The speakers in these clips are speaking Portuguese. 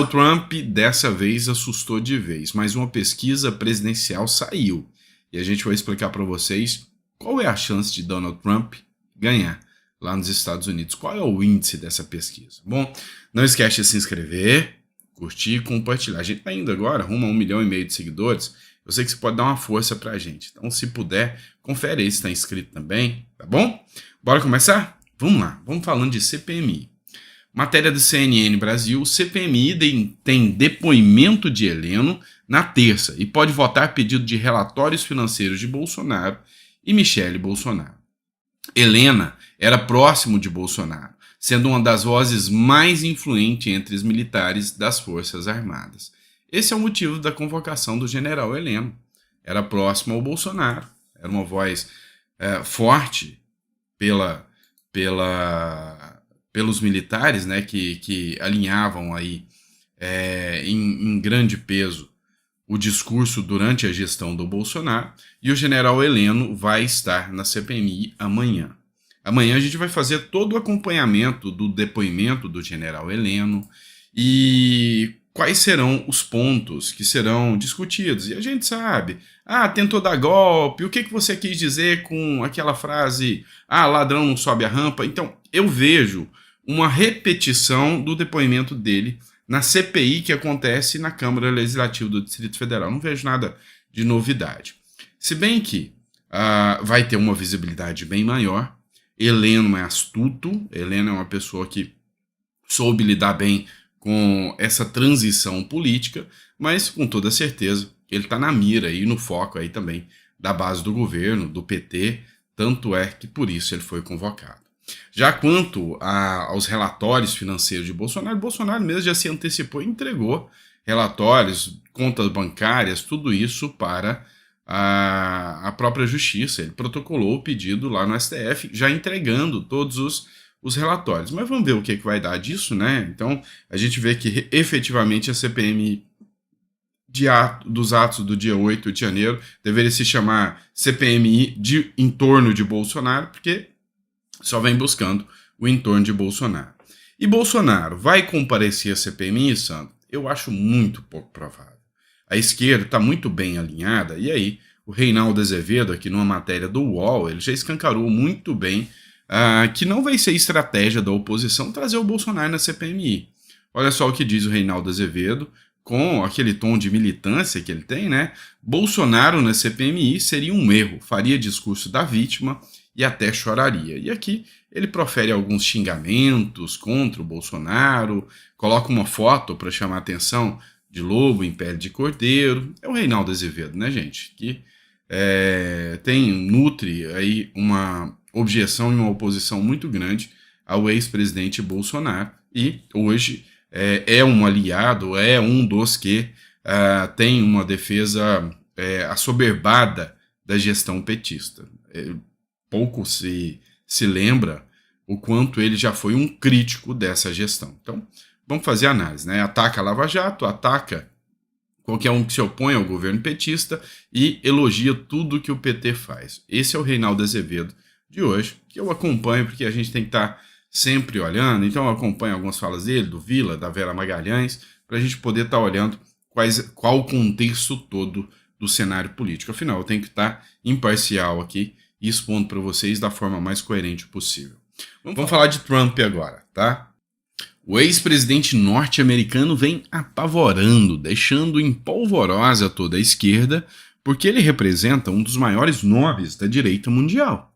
O Trump dessa vez assustou de vez, mas uma pesquisa presidencial saiu. E a gente vai explicar para vocês qual é a chance de Donald Trump ganhar lá nos Estados Unidos. Qual é o índice dessa pesquisa? Bom, não esquece de se inscrever, curtir e compartilhar. A gente está indo agora rumo a 1,5 milhão de seguidores. Eu sei que você pode dar uma força para a gente. Então, se puder, confere aí se está inscrito também, tá bom? Bora começar? Vamos lá, vamos falando de CPMI. Matéria do CNN Brasil, CPMI tem depoimento de Heleno na terça e pode votar pedido de relatórios financeiros de Bolsonaro e Michele Bolsonaro. Helena era próximo de Bolsonaro, sendo uma das vozes mais influentes entre os militares das Forças Armadas. Esse é o motivo da convocação do general Heleno. Era próximo ao Bolsonaro, era uma voz forte pelos militares, né, que alinhavam aí em grande peso o discurso durante a gestão do Bolsonaro, e o general Heleno vai estar na CPMI amanhã. Amanhã a gente vai fazer todo o acompanhamento do depoimento do general Heleno e quais serão os pontos que serão discutidos. E a gente sabe, tentou dar golpe, o que você quis dizer com aquela frase, ladrão não sobe a rampa? Então, eu vejo uma repetição do depoimento dele na CPI que acontece na Câmara Legislativa do Distrito Federal. Não vejo nada de novidade. Se bem que vai ter uma visibilidade bem maior. Heleno é astuto, Heleno é uma pessoa que soube lidar bem com essa transição política, mas com toda certeza ele está na mira e no foco aí também da base do governo, do PT, tanto é que por isso ele foi convocado. Já quanto aos relatórios financeiros de Bolsonaro, Bolsonaro mesmo já se antecipou e entregou relatórios, contas bancárias, tudo isso para a própria justiça. Ele protocolou o pedido lá no STF, já entregando todos os relatórios. Mas vamos ver o que vai dar disso, né? Então, a gente vê que efetivamente a CPMI dos atos do dia 8 de janeiro deveria se chamar CPMI de entorno de Bolsonaro, porque só vem buscando o entorno de Bolsonaro. E Bolsonaro vai comparecer à CPMI, Sandro? Eu acho muito pouco provável. A esquerda está muito bem alinhada, e aí o Reinaldo Azevedo, aqui numa matéria do UOL, ele já escancarou muito bem que não vai ser estratégia da oposição trazer o Bolsonaro na CPMI. Olha só o que diz o Reinaldo Azevedo, com aquele tom de militância que ele tem, né? Bolsonaro na CPMI seria um erro, faria discurso da vítima e até choraria. E aqui ele profere alguns xingamentos contra o Bolsonaro, coloca uma foto para chamar a atenção de lobo em pele de cordeiro. É o Reinaldo Azevedo, né, gente? Que nutre aí uma objeção e uma oposição muito grande ao ex-presidente Bolsonaro e hoje é um aliado, é um dos que tem uma defesa assoberbada da gestão petista. Pouco se lembra o quanto ele já foi um crítico dessa gestão. Então, vamos fazer a análise, né? Ataca a Lava Jato, ataca qualquer um que se opõe ao governo petista e elogia tudo que o PT faz. Esse é o Reinaldo Azevedo de hoje, que eu acompanho porque a gente tem que estar sempre olhando. Então eu acompanho algumas falas dele, do Vila, da Vera Magalhães, para a gente poder estar olhando qual o contexto todo do cenário político. Afinal, eu tenho que estar imparcial aqui e expondo para vocês da forma mais coerente possível. Vamos falar de Trump agora, tá? O ex-presidente norte-americano vem apavorando, deixando em polvorosa toda a esquerda, porque ele representa um dos maiores nomes da direita mundial.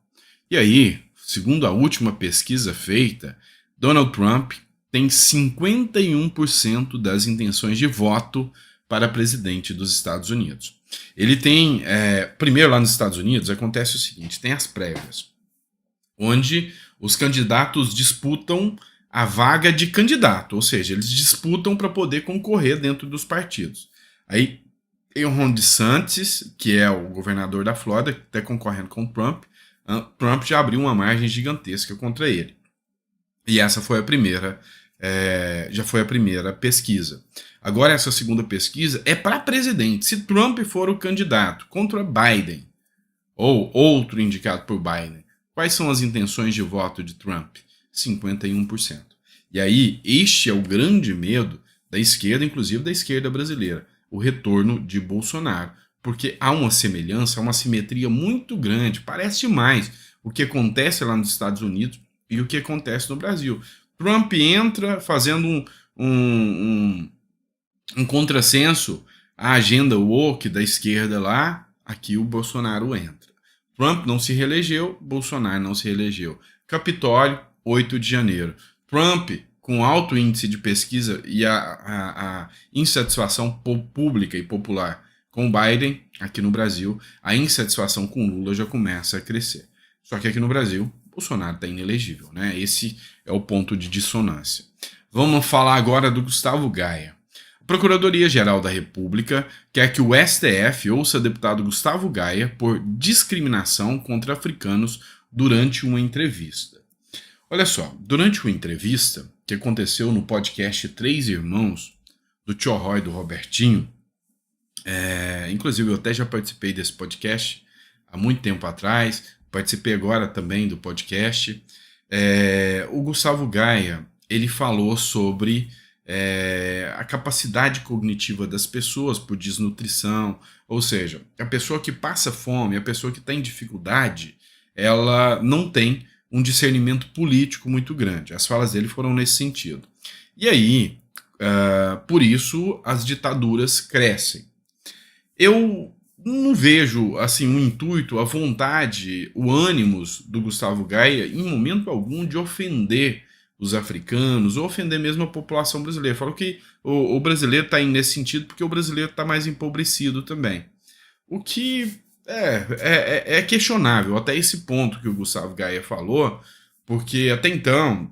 E aí, segundo a última pesquisa feita, Donald Trump tem 51% das intenções de voto para presidente dos Estados Unidos. Ele tem, primeiro lá nos Estados Unidos, acontece o seguinte, tem as prévias, onde os candidatos disputam a vaga de candidato, ou seja, eles disputam para poder concorrer dentro dos partidos. Aí tem o Ron DeSantis, que é o governador da Flórida, que está concorrendo com o Trump. Trump já abriu uma margem gigantesca contra ele. E essa foi já foi a primeira pesquisa. Agora essa segunda pesquisa é para presidente. Se Trump for o candidato contra Biden, ou outro indicado por Biden, quais são as intenções de voto de Trump? 51%. E aí, este é o grande medo da esquerda, inclusive da esquerda brasileira, o retorno de Bolsonaro. Porque há uma semelhança, há uma simetria muito grande, parece demais o que acontece lá nos Estados Unidos e o que acontece no Brasil. Trump entra fazendo um contrassenso à agenda woke da esquerda lá, aqui o Bolsonaro entra. Trump não se reelegeu, Bolsonaro não se reelegeu. Capitólio, 8 de janeiro. Trump, com alto índice de pesquisa e a insatisfação pública e popular com Biden, aqui no Brasil, a insatisfação com Lula já começa a crescer. Só que aqui no Brasil, Bolsonaro está inelegível, né? Esse é o ponto de dissonância. Vamos falar agora do Gustavo Gaia. A Procuradoria-Geral da República quer que o STF ouça deputado Gustavo Gaia por discriminação contra africanos durante uma entrevista. Olha só, durante uma entrevista que aconteceu no podcast Três Irmãos, do Tio Roy e do Robertinho, inclusive eu até já participei desse podcast há muito tempo atrás, participei agora também do podcast, o Gustavo Gaia, ele falou sobre a capacidade cognitiva das pessoas por desnutrição, ou seja, a pessoa que passa fome, a pessoa que está em dificuldade, ela não tem um discernimento político muito grande. As falas dele foram nesse sentido. E aí, por isso, as ditaduras crescem. Eu não vejo assim um intuito, a vontade, o ânimos do Gustavo Gaia em momento algum de ofender os africanos ou ofender mesmo a população brasileira. Falo que o brasileiro está indo nesse sentido porque o brasileiro está mais empobrecido também. O que é questionável até esse ponto que o Gustavo Gaia falou, porque até então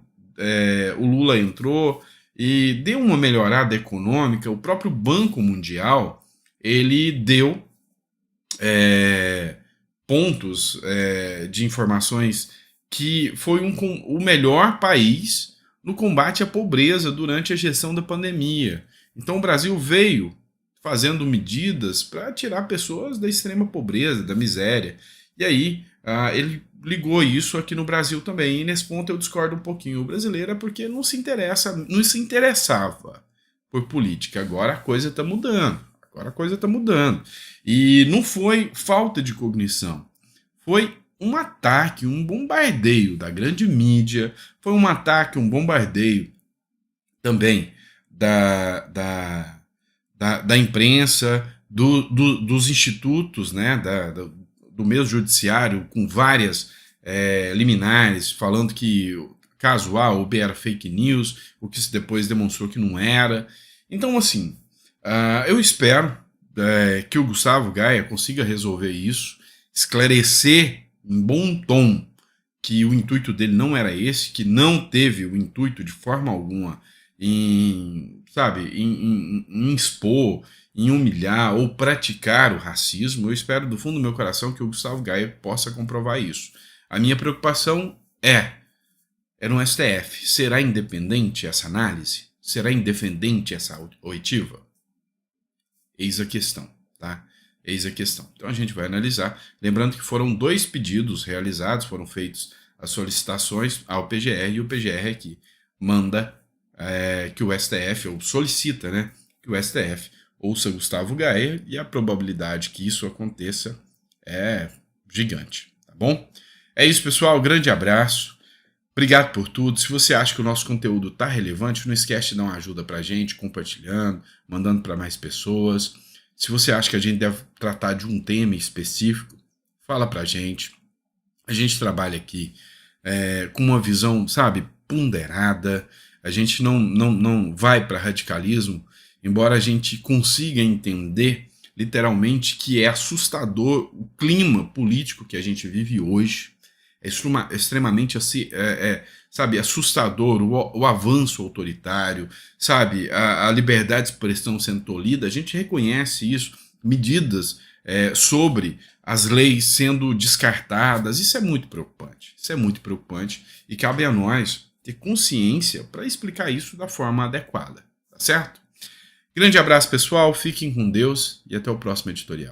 o Lula entrou e deu uma melhorada econômica. O próprio Banco Mundial ele deu pontos de informações que foi o melhor país no combate à pobreza durante a gestão da pandemia. Então o Brasil veio fazendo medidas para tirar pessoas da extrema pobreza, da miséria. E aí ele ligou isso aqui no Brasil também. E nesse ponto eu discordo um pouquinho. O brasileiro é porque não se interessava por política. Agora a coisa está mudando. E não foi falta de cognição. Foi um ataque, um bombardeio da grande mídia, foi um ataque, um bombardeio também da imprensa, dos institutos, né, do mesmo judiciário, com várias liminares, falando que caso A ou B era fake news, o que depois demonstrou que não era. Então, assim, eu espero que o Gustavo Gaia consiga resolver isso, esclarecer em bom tom que o intuito dele não era esse, que não teve o intuito de forma alguma em expor, em humilhar ou praticar o racismo. Eu espero do fundo do meu coração que o Gustavo Gaia possa comprovar isso. A minha preocupação é no STF. Será independente essa análise? Será independente essa oitiva? Eis a questão, tá? Eis a questão. Então a gente vai analisar. Lembrando que foram 2 pedidos realizados, foram feitos as solicitações ao PGR e o PGR aqui manda que o STF, ou solicita, né, que o STF ouça Gustavo Gaia, e a probabilidade que isso aconteça é gigante, tá bom? É isso, pessoal. Grande abraço. Obrigado por tudo. Se você acha que o nosso conteúdo está relevante, não esquece de dar uma ajuda para a gente, compartilhando, mandando para mais pessoas. Se você acha que a gente deve tratar de um tema específico, fala para a gente. A gente trabalha aqui com uma visão, sabe, ponderada. A gente não vai para radicalismo, embora a gente consiga entender literalmente que é assustador o clima político que a gente vive hoje. É extremamente sabe, assustador o avanço autoritário, sabe, a liberdade de expressão sendo tolhida. A gente reconhece isso, medidas sobre as leis sendo descartadas. Isso é muito preocupante e cabe a nós ter consciência para explicar isso da forma adequada, tá certo? Grande abraço, pessoal, fiquem com Deus e até o próximo editorial.